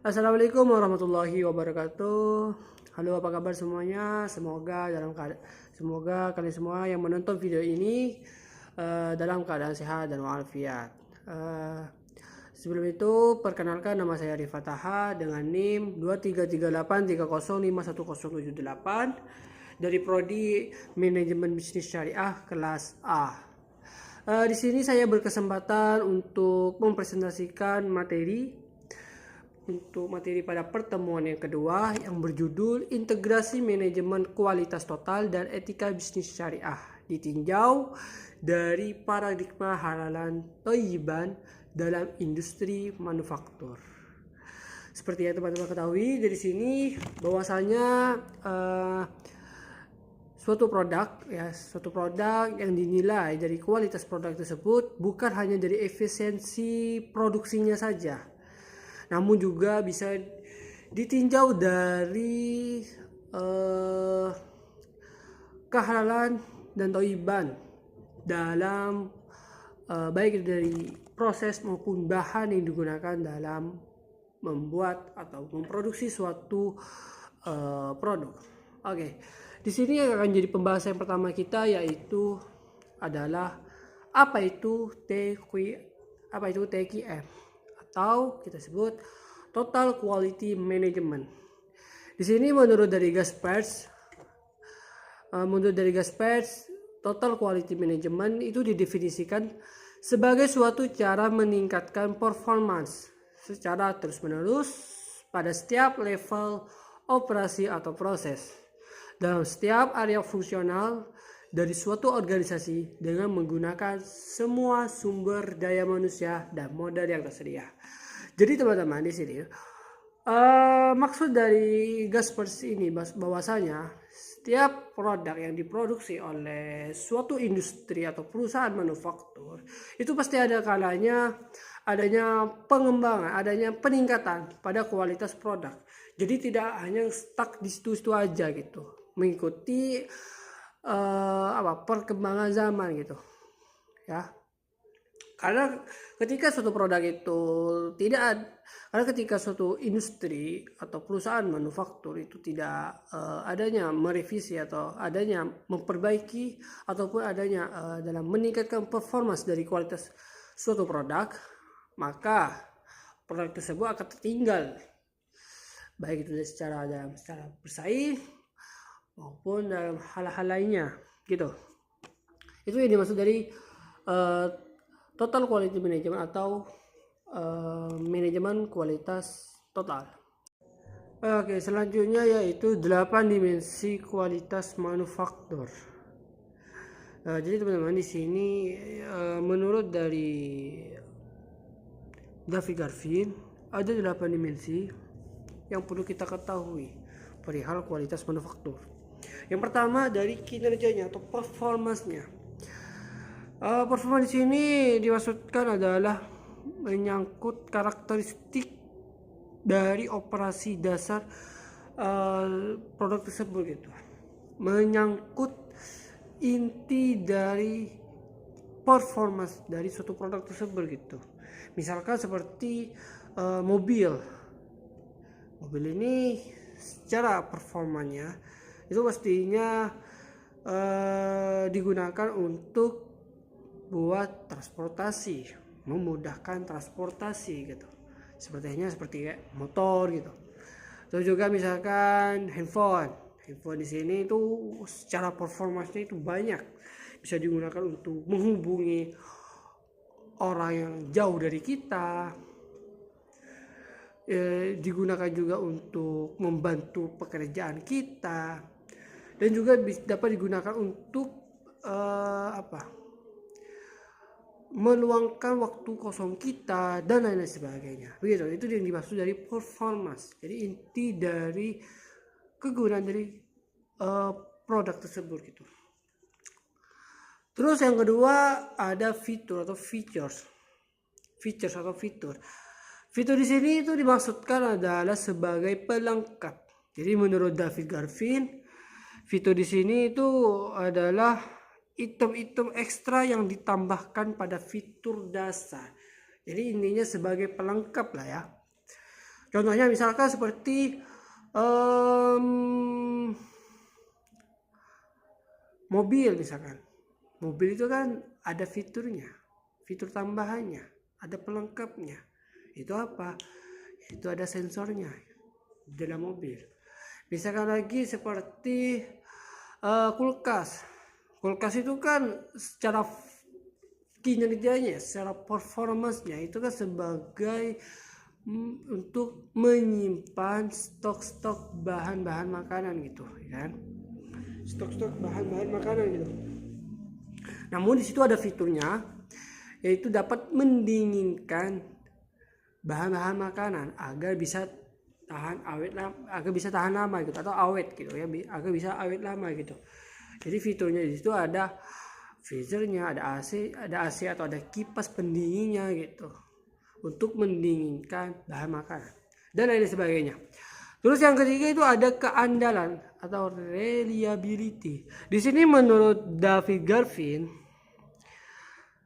Assalamualaikum warahmatullahi wabarakatuh. Halo, apa kabar semuanya? Semoga kalian semua yang menonton video ini dalam keadaan sehat dan walafiat. Sebelum itu, perkenalkan, nama saya Arif Fataha dengan NIM 233830511078 dari Prodi Manajemen Bisnis Syariah kelas A. Di sini saya berkesempatan untuk mempresentasikan materi pada pertemuan yang kedua yang berjudul Integrasi Manajemen Kualitas Total dan Etika Bisnis Syariah ditinjau dari paradigma halalan thayyiban dalam industri manufaktur. Seperti yang teman-teman ketahui dari sini bahwasanya suatu produk yang dinilai dari kualitas produk tersebut bukan hanya dari efisiensi produksinya saja, namun juga bisa ditinjau dari kehalalan dan thayyiban dalam baik dari proses maupun bahan yang digunakan dalam membuat atau memproduksi suatu produk. Oke, di sini yang akan jadi pembahasan yang pertama kita yaitu adalah apa itu TQM atau kita sebut Total Quality Management. Di sini menurut dari Gaspers, Total Quality Management itu didefinisikan sebagai suatu cara meningkatkan performance secara terus-menerus pada setiap level operasi atau proses dalam setiap area fungsional dari suatu organisasi dengan menggunakan semua sumber daya manusia dan modal yang tersedia. Jadi teman-teman di sini maksud dari Gaspers ini bahwasanya setiap produk yang diproduksi oleh suatu industri atau perusahaan manufaktur itu pasti ada kalanya adanya pengembangan, adanya peningkatan pada kualitas produk. Jadi tidak hanya stuck di situ-situ aja gitu, mengikuti perkembangan zaman gitu ya. Karena ketika suatu industri atau perusahaan manufaktur itu tidak adanya merevisi atau adanya memperbaiki ataupun adanya dalam meningkatkan performance dari kualitas suatu produk, maka produk tersebut akan tertinggal, baik itu secara bersaing maupun dalam hal-hal lainnya gitu. Itu yang dimaksud dari Total Quality Management atau manajemen kualitas total. Oke, selanjutnya yaitu 8 dimensi kualitas manufaktur. Jadi teman-teman di sini menurut dari David Garvin ada 8 dimensi yang perlu kita ketahui perihal kualitas manufaktur. Yang pertama dari kinerjanya atau performance-nya. Performa di sini dimaksudkan adalah menyangkut karakteristik dari operasi dasar produk tersebut gitu. Menyangkut inti dari performance dari suatu produk tersebut gitu. Misalkan seperti mobil ini secara performanya itu pastinya digunakan untuk buat transportasi, memudahkan transportasi gitu. Seperti kayak motor gitu. Terus juga misalkan handphone di sini itu secara performanya itu banyak, bisa digunakan untuk menghubungi orang yang jauh dari kita, digunakan juga untuk membantu pekerjaan kita, dan juga dapat digunakan untuk meluangkan waktu kosong kita dan lain-lain sebagainya. Begitu, itu yang dimaksud dari performance. Jadi inti dari kegunaan dari produk tersebut gitu. Terus yang kedua ada fitur. Fitur di sini itu dimaksudkan adalah sebagai pelengkap. Jadi menurut David Garvin, fitur di sini itu adalah item-item ekstra yang ditambahkan pada fitur dasar. Jadi intinya sebagai pelengkap lah ya. Contohnya misalkan seperti mobil misalkan. Mobil itu kan ada fiturnya, fitur tambahannya, ada pelengkapnya. Itu apa? Itu ada sensornya di dalam mobil. Misalkan lagi seperti kulkas. Kulkas itu kan secara kinerjanya, secara performance-nya itu kan sebagai untuk menyimpan stok-stok bahan-bahan makanan gitu, kan? Stok-stok bahan-bahan makanan gitu. Namun di situ ada fiturnya, yaitu dapat mendinginkan bahan-bahan makanan agar bisa tahan awet lama, agar bisa tahan lama gitu, atau awet gitu ya, agar bisa awet lama gitu. Jadi fiturnya di situ ada freezernya, ada AC atau ada kipas pendinginnya gitu, untuk mendinginkan bahan makanan dan lain sebagainya. Terus yang ketiga itu ada keandalan atau reliability. Di sini menurut David Garfin,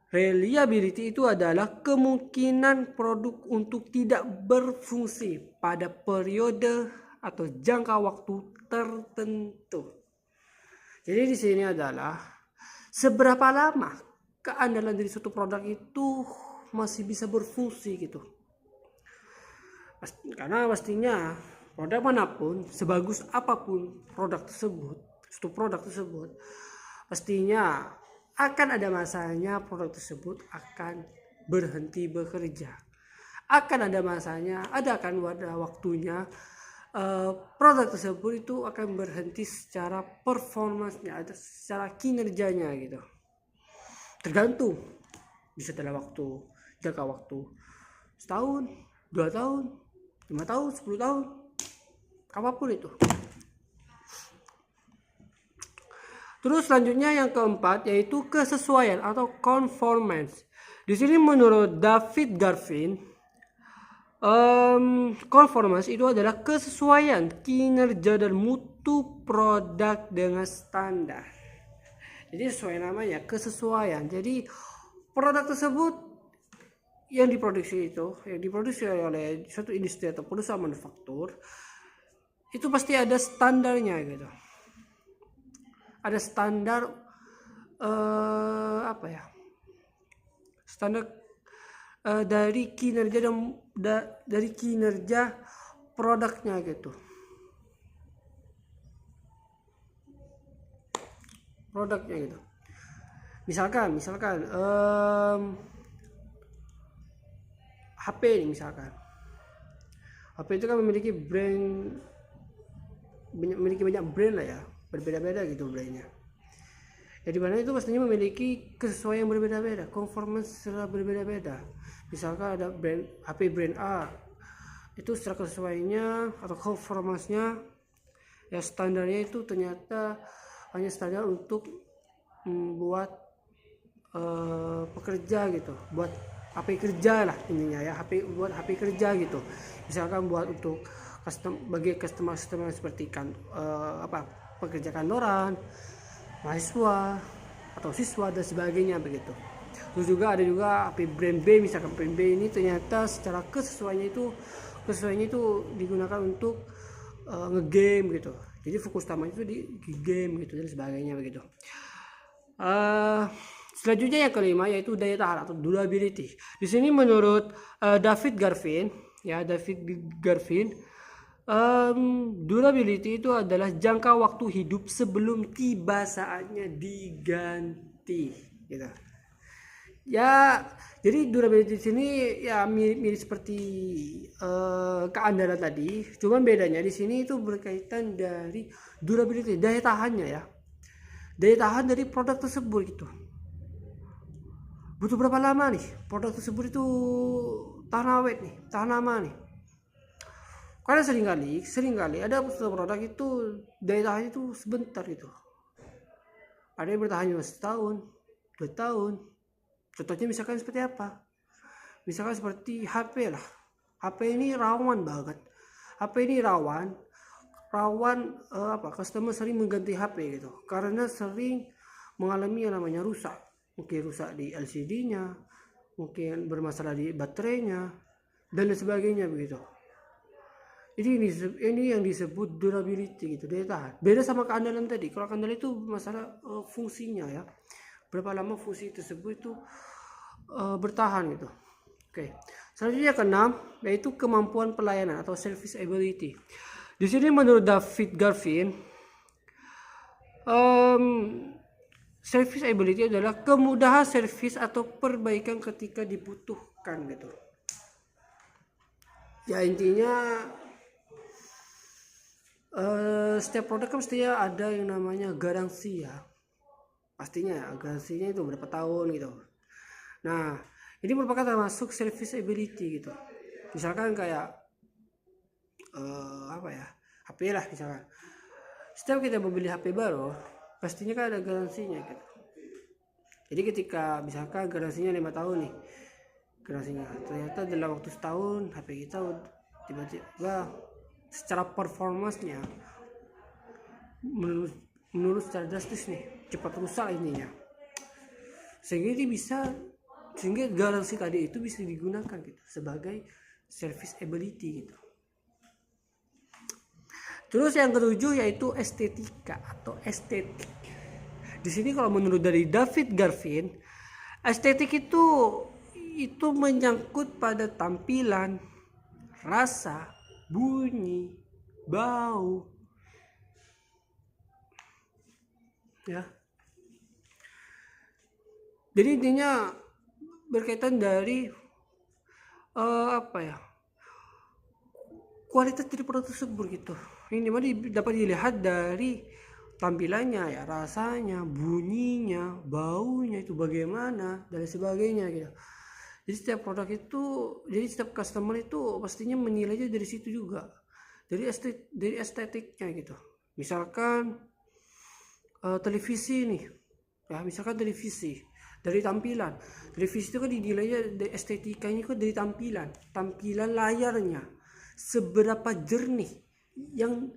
reliability itu adalah kemungkinan produk untuk tidak berfungsi pada periode atau jangka waktu tertentu. Jadi di sini adalah seberapa lama keandalan dari suatu produk itu masih bisa berfungsi gitu. Karena pastinya produk manapun, sebagus apapun produk tersebut, suatu produk tersebut, pastinya akan ada masanya produk tersebut akan berhenti bekerja. Akan ada masanya, akan ada waktunya produk tersebut itu akan berhenti secara performance-nya, secara kinerjanya gitu. Tergantung, bisa dalam jangka waktu setahun, 2 tahun, 5 tahun, 10 tahun, apapun itu. Terus selanjutnya yang keempat yaitu kesesuaian atau conformance. Di sini menurut David Garfin, conformance itu adalah kesesuaian kinerja dan mutu produk dengan standar. Jadi sesuai namanya, kesesuaian. Jadi produk tersebut yang diproduksi oleh suatu industri atau perusahaan manufaktur itu pasti ada standarnya gitu. Ada standar standar dari kinerja dari kinerja produknya gitu. Produknya gitu. Misalkan HP ini misalkan. HP itu kan memiliki banyak brand lah ya, berbeda-beda gitu brandnya. Ya dimana itu pastinya memiliki kesesuaian yang berbeda-beda, conformance secara berbeda-beda. Misalkan ada HP brand A, itu secara kesesuaiannya atau conformance-nya ya standarnya itu ternyata hanya standar untuk membuat pekerja gitu, buat HP kerja lah intinya ya, buat HP kerja gitu. Misalkan buat untuk bagi customer seperti pekerja kantoran, mahasiswa atau siswa dan sebagainya begitu. Terus juga ada HP brand B, misalkan brand B ini ternyata secara kesesuaiannya itu digunakan untuk ngegame gitu. Jadi fokus utamanya itu di game gitu dan sebagainya begitu. Selanjutnya yang kelima yaitu daya tahan atau durability. Di sini menurut David Garfin, durability itu adalah jangka waktu hidup sebelum tiba saatnya diganti gitu. Ya, jadi durability di sini ya mirip seperti keandalan tadi, cuma bedanya di sini itu berkaitan dari durability, daya tahannya ya. Daya tahan dari produk tersebut gitu. Butuh berapa lama nih produk tersebut itu tahan awet nih, tahan lama nih. Karena seringkali ada produk itu daya tahannya itu sebentar gitu. Ada yang bertahan cuma setahun, 2 tahun. Contohnya misalkan seperti apa? Misalkan seperti HP lah. HP ini rawan banget. HP ini rawan customer sering mengganti HP gitu. Karena sering mengalami yang namanya rusak. Mungkin rusak di LCD-nya, mungkin bermasalah di baterainya dan sebagainya begitu. Ini yang disebut durability gitu, daya tahan. Beda sama keandalan tadi. Kalau keandalan itu masalah fungsinya ya. Berapa lama fungsi tersebut itu bertahan gitu. Oke. Selanjutnya keenam yaitu kemampuan pelayanan atau service ability. Di sini menurut David Garvin, service ability adalah kemudahan service atau perbaikan ketika dibutuhkan gitu. Ya intinya setiap produk kan mestinya ada yang namanya garansi ya, pastinya ya, garansinya itu berapa tahun gitu. Nah ini merupakan termasuk service ability gitu. Misalkan kayak HP lah misalkan. Setiap kita membeli HP baru pastinya kan ada garansinya gitu. Jadi ketika misalkan garansinya 5 tahun nih, garansinya ternyata dalam waktu setahun HP kita tiba-tiba secara performanya menurut secara drastis nih, cepat rusak ininya, sehingga garansi tadi itu bisa digunakan gitu sebagai service ability gitu. Terus yang ketujuh yaitu estetika atau estetik. Di sini kalau menurut dari David Garvin, estetik itu menyangkut pada tampilan, rasa, bunyi, bau, ya. Jadi intinya berkaitan dari kualitas dari produk tersebut gitu. Ini dapat dilihat dari tampilannya ya, rasanya, bunyinya, baunya itu bagaimana dan sebagainya gitu. Jadi setiap customer itu pastinya menilainya dari situ juga, dari estetiknya gitu. Misalkan televisi nih ya, misalkan televisi dari tampilan, televisi itu kan dinilainya dari estetikanya itu dari tampilan layarnya, seberapa jernih yang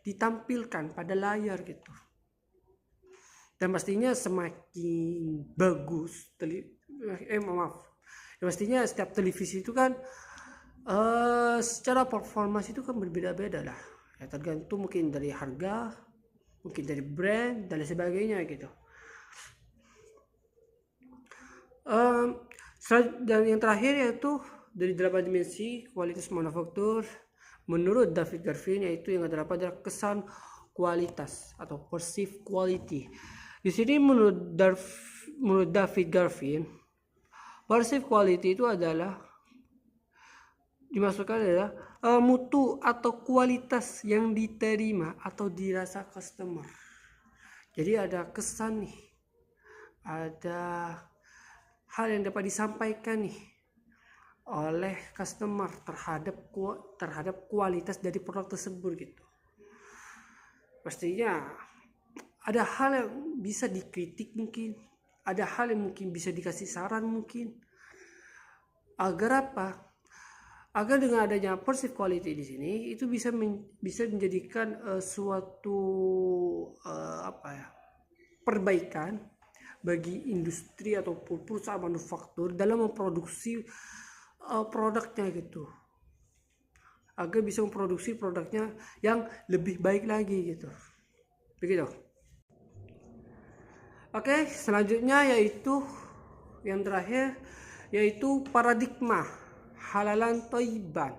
ditampilkan pada layar gitu. Dan pastinya semakin bagus pastinya setiap televisi itu kan secara performance itu kan berbeda-beda lah ya, tergantung mungkin dari harga, mungkin dari brand dan sebagainya gitu. Dan yang terakhir yaitu dari 8 dimensi kualitas manufaktur menurut David Garvin, yaitu yang terdapat adalah kesan kualitas atau perceived quality. Di sini menurut David Garvin, perceived quality itu adalah dimasukkan adalah mutu atau kualitas yang diterima atau dirasa customer. Jadi ada kesan nih, ada hal yang dapat disampaikan nih oleh customer terhadap kualitas dari produk tersebut gitu. Pastinya ada hal yang bisa dikritik, mungkin ada hal yang mungkin bisa dikasih saran, mungkin agar agar dengan adanya perceived quality di sini itu bisa menjadikan suatu perbaikan bagi industri atau perusahaan manufaktur dalam memproduksi produknya gitu, agar bisa memproduksi produknya yang lebih baik lagi gitu, begitu. Oke, selanjutnya yaitu yang terakhir yaitu paradigma halalan thayyiban.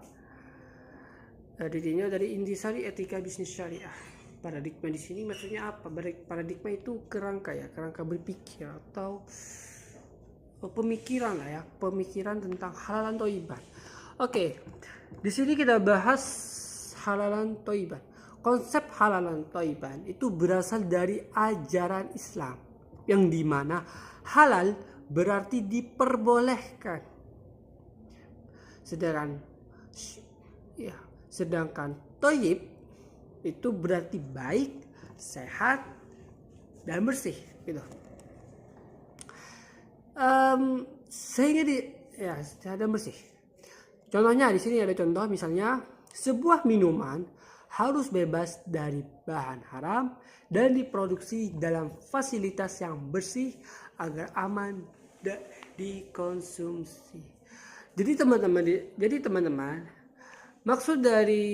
Dirinya dari intisari etika bisnis syariah. Paradigma di sini maksudnya apa? Paradigma itu kerangka berpikir atau pemikiran lah ya, pemikiran tentang halalan thayyiban. Oke, di sini kita bahas halalan thayyiban. Konsep halalan thayyiban itu berasal dari ajaran Islam, yang dimana halal berarti diperbolehkan, sedangkan thayyib itu berarti baik, sehat, dan bersih gitu. Sehingga sehat dan bersih. Contohnya di sini ada contoh, misalnya sebuah minuman harus bebas dari bahan haram dan diproduksi dalam fasilitas yang bersih agar aman dikonsumsi. Jadi teman-teman, Maksud dari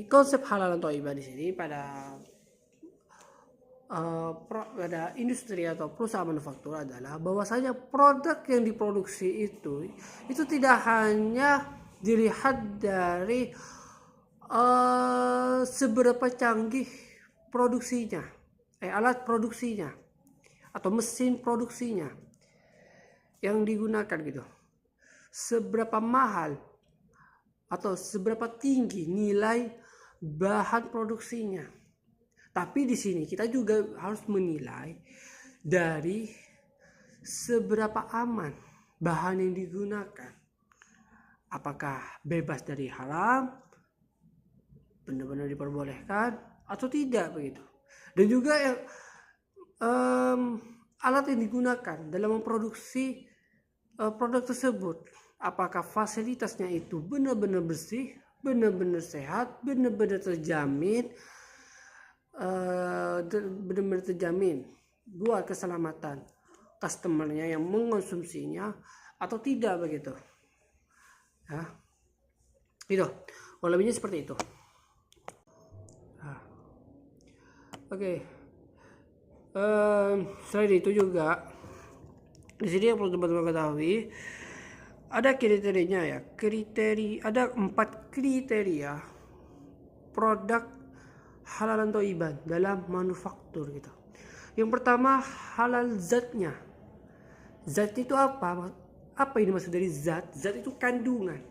konsep halal dan thayyibah di sini pada pada industri atau perusahaan manufaktur adalah bahwasanya produk yang diproduksi itu tidak hanya dilihat dari seberapa canggih produksinya, alat produksinya atau mesin produksinya yang digunakan gitu, seberapa mahal atau seberapa tinggi nilai bahan produksinya. Tapi di sini kita juga harus menilai dari seberapa aman bahan yang digunakan. Apakah bebas dari haram, benar-benar diperbolehkan atau tidak begitu. Dan juga alat yang digunakan dalam memproduksi produk tersebut, apakah fasilitasnya itu benar-benar bersih, benar-benar sehat, benar-benar terjamin, buat keselamatan customernya yang mengonsumsinya atau tidak begitu ya. Itu kalau lebihnya seperti itu. Oke. Selain itu juga di sini yang perlu teman-teman ketahui ada kriterianya ya. Ada 4 kriteria produk halal dan thayyibah dalam manufaktur gitu. Yang pertama, halal zatnya. Zat itu apa? Apa ini maksud dari zat? Zat itu kandungan.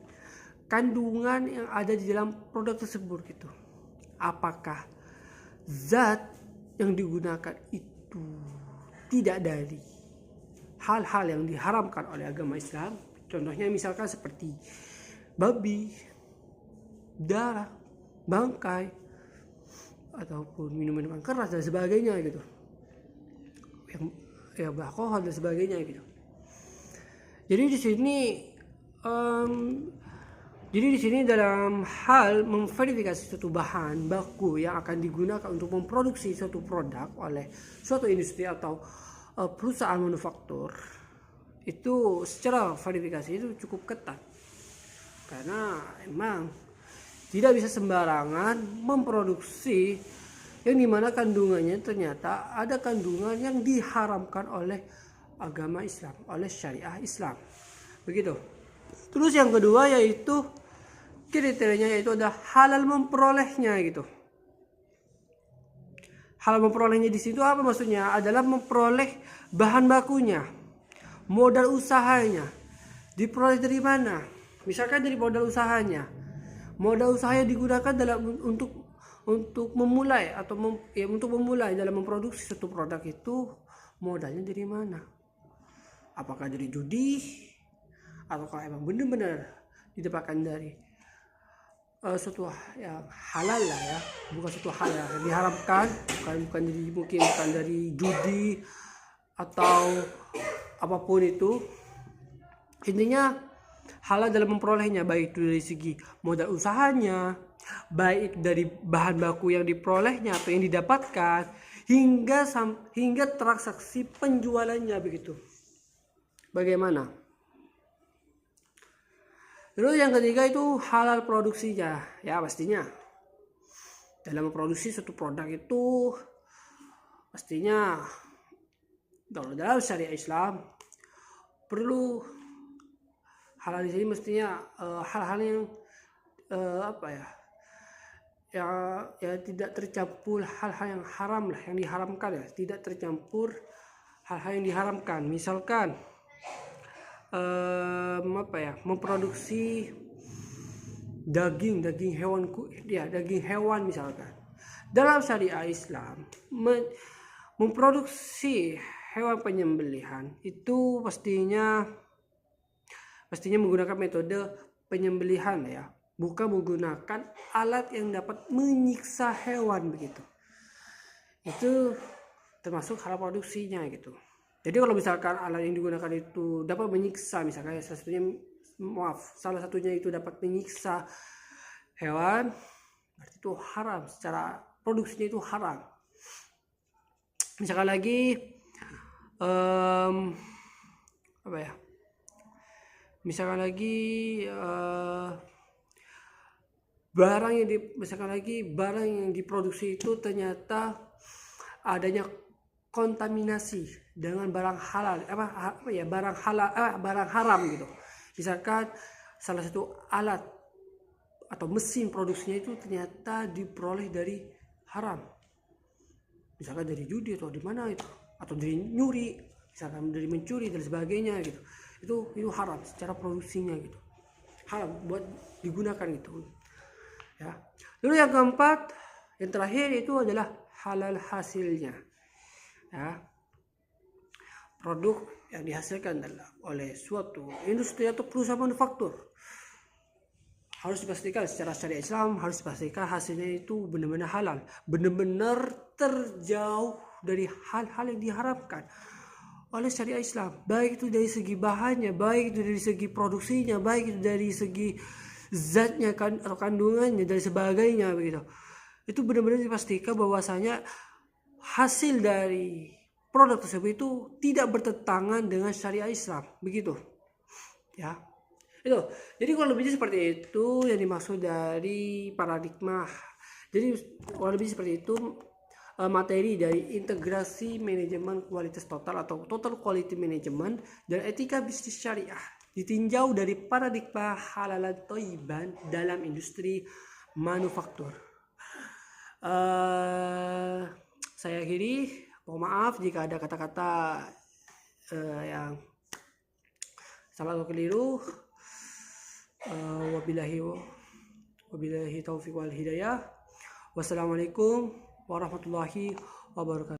Kandungan yang ada di dalam produk tersebut gitu. Apakah zat yang digunakan itu tidak dari hal-hal yang diharamkan oleh agama Islam? Contohnya misalkan seperti babi, darah, bangkai, ataupun minuman keras dan sebagainya gitu, yang alkohol dan sebagainya gitu. Jadi di sini dalam hal memverifikasi suatu bahan baku yang akan digunakan untuk memproduksi suatu produk oleh suatu industri atau perusahaan manufaktur, itu secara verifikasi itu cukup ketat, karena emang tidak bisa sembarangan memproduksi yang dimana kandungannya ternyata ada kandungan yang diharamkan oleh agama Islam, oleh syariah Islam. Begitu. Terus yang kedua yaitu kriterianya yaitu ada halal memperolehnya gitu. Halal memperolehnya di situ apa maksudnya? Adalah memperoleh bahan bakunya, modal usahanya. Diperoleh dari mana? Misalkan dari modal usahanya. Modal usaha yang digunakan untuk memulai atau untuk memulai dalam memproduksi suatu produk itu modalnya dari mana? Apakah dari judi? Ataukah emang benar-benar didapatkan dari suatu yang halal lah ya, bukan suatu hal yang diharamkan, bukan dari judi atau apapun itu. Intinya halal dalam memperolehnya, baik itu dari segi modal usahanya, baik dari bahan baku yang diperolehnya atau yang didapatkan, hingga transaksi penjualannya begitu. Bagaimana? Terus yang ketiga itu halal produksinya. Ya pastinya dalam memproduksi suatu produk itu pastinya dalam syariat Islam perlu halal di sini mestinya hal-hal yang ya tidak tercampur hal-hal yang haram lah, yang diharamkan ya, tidak tercampur hal-hal yang diharamkan. Misalkan memproduksi daging hewan misalkan. Dalam syariah Islam memproduksi hewan penyembelihan itu pastinya menggunakan metode penyembelihan ya, bukan menggunakan alat yang dapat menyiksa hewan begitu. Itu termasuk hal produksinya gitu. Jadi kalau misalkan alat yang digunakan itu dapat menyiksa, misalkan salah satunya itu dapat menyiksa hewan, berarti itu haram, secara produksinya itu haram. Misalkan lagi misalkan lagi misalkan lagi barang yang diproduksi itu ternyata adanya kontaminasi dengan barang halal barang haram gitu. Misalkan salah satu alat atau mesin produksinya itu ternyata diperoleh dari haram, misalkan dari judi atau di mana itu, atau dari nyuri, misalkan dari mencuri dan sebagainya gitu. Itu haram secara produksinya gitu, haram buat digunakan gitu ya. Lalu yang keempat, yang terakhir itu adalah halal hasilnya ya. Produk yang dihasilkan oleh suatu industri atau perusahaan manufaktur harus dipastikan secara syariat Islam, harus dipastikan hasilnya itu benar-benar halal, benar-benar terjauh dari hal-hal yang diharapkan oleh syariat Islam, baik itu dari segi bahannya, baik itu dari segi produksinya, baik itu dari segi zatnya atau kandungannya dan sebagainya begitu. Itu benar-benar dipastikan bahwasanya hasil dari produk tersebut itu tidak bertentangan dengan syariat Islam begitu ya. Itu jadi kalau lebihnya seperti itu yang dimaksud dari paradigma. Jadi kalau lebih seperti itu materi dari integrasi manajemen kualitas total atau total quality management dan etika bisnis syariah ditinjau dari paradigma halalan thayyiban dalam industri manufaktur. Saya akhiri, mohon maaf jika ada kata-kata yang salah atau keliru. Wabillahi taufiq wal hidayah. Wassalamualaikum warahmatullahi wabarakatuh.